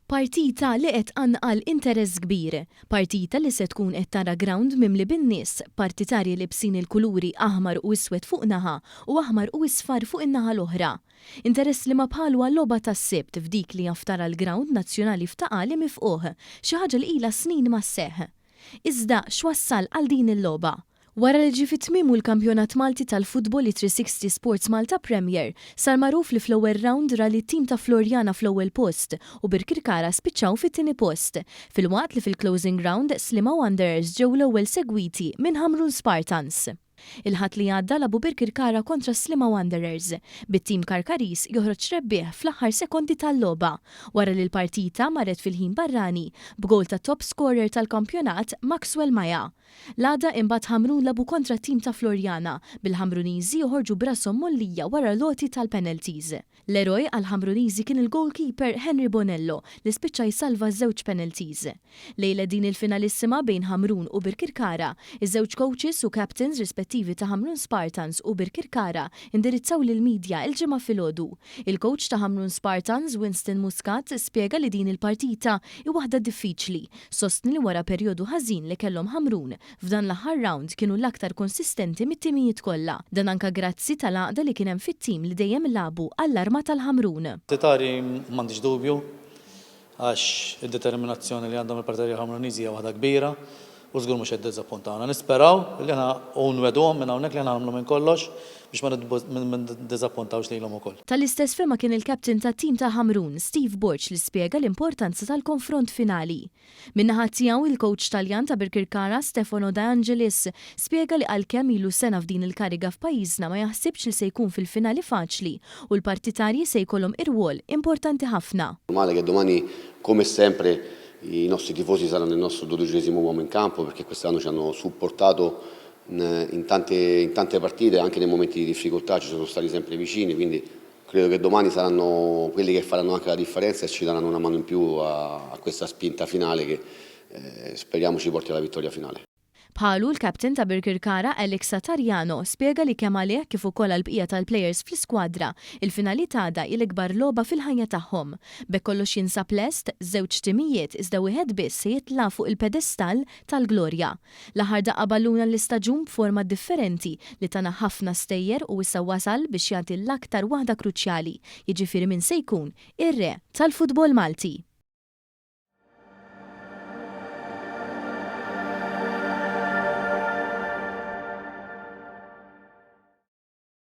Partita li qed għal interess kbir. Partita li se tkun qed tara ground mimli bin-nies, partitarji libsin il-kuluri aħmar u iswed fuq naħa u aħmar u isfar fuq in-naħa l-oħra. Interess li ma bħalu għall-logħba tas-Sibt f'dik li jaftara l-ground nazzjonali f'Taqali mifquh, xi ħaġa li ilha snin ma sseħħ. Iżda x'wassal għal din il-logħba? Wara li ġie fit-tmiem l-Kampjonat Malti tal-Futbol 360 Sports Malta Premier sar magħruf li fl-ewwel round ra li t-tim ta' Florjana fl-ewwel post u Birkirkara spiċċaw fit-tieni post. Filwaqt li fil-closing round Sliema Wanderers ġew l-ewwel segwiti minn Hamrun Spartans. Il-ħadd li għadda labu Birkirkara kontra Sliema Wanderers, bit-tim Karkaris joħroġ rebbieħ fl-aħħar sekondi tal-logħba wara li l-partita marret fil-ħin barrani b'gol ta' top scorer tal-kampjonat Maxwell Maja. L-għada imbagħad Hamrun labu kontra tim ta' Florjana bil-Ħamruniżi joħorġu b'rashom mollija wara loti tal-penalties. L-eroj għall-Ħamruniżi kien il-goalkeeper Henry Bonello li spiċċa jsalva żewġ penalties. Lejla din il-finalissima bejn Hamrun u Birkirkara, iż-żewġ coaches u captains rispettivi ta' Hamrun Spartans u Birkirkara indirizzaw lill-midja il-ġimgħa filgħodu. Il-coach ta' Hamrun Spartans, Winston Muscat, spjega li din il-partita hi waħda diffiċli, sostni li wara perjodu ħażin li kellhom Hamrun f'dan l-aħħar round kienu l-aktar konsistenti mit-timijiet kollha. Dan anke grazzi tal-għaqda li kien hemm fit-tim li dejjem labu għall-arma tal-Hamrun. Titari m'għandix dubju għax id-determinazzjoni li għandhom il-partnerji Ħamruniżi hija waħda kbira u żgur mhux qed ddiżappuntawna. Nisperaw li aħna nwedduhom minn hawnhekk li aħna nagħmlu minn kollox biex ma niddiżappuntawx lilhom ukoll. Tal-istess fema kien il-kaptin tat-tim ta' Hamrun, Steve Borch, li spjega l-importanza tal-konfront finali. Min-naħa tiegħu il-coach Taljan ta' Birkirkara, Stefano De Angelis, spjega li għalkemm ilu sena f'din il-kariga f'pajjiżna ma jaħsibx li se jkun fil-finali faċli u l-partitarji se jkollhom irwol importanti ħafna. Male che domani, come sempre, i nostri tifosi saranno il nostro 12° uomo in campo perché quest'anno ci hanno supportato in tante partite, anche nei momenti di difficoltà ci sono stati sempre vicini, quindi credo che domani saranno quelli che faranno anche la differenza e ci daranno una mano in più a questa spinta finale che speriamo ci porti alla vittoria finale. Bħalu l-kapten ta' Birkirkara Alex Satarjano spjega li kemm għalih kif ukoll għall-bqija tal-plejers fl-iskwadra il-finalità da il-ikbar logħba fil-ħajja tagħhom. Bekk kollox jinsab lest, żewġ timijiet iżda wieħed biss se jitla' fuq il-pedestal tal-glorja. L-aħħar daqqa balluna l-istaġun b'forma differenti li tana ħafna stejjer u issa wasal biex jagħti l-aktar waħda kruċjali, jiġifieri min se jkun ir-re tal-futbol Malti.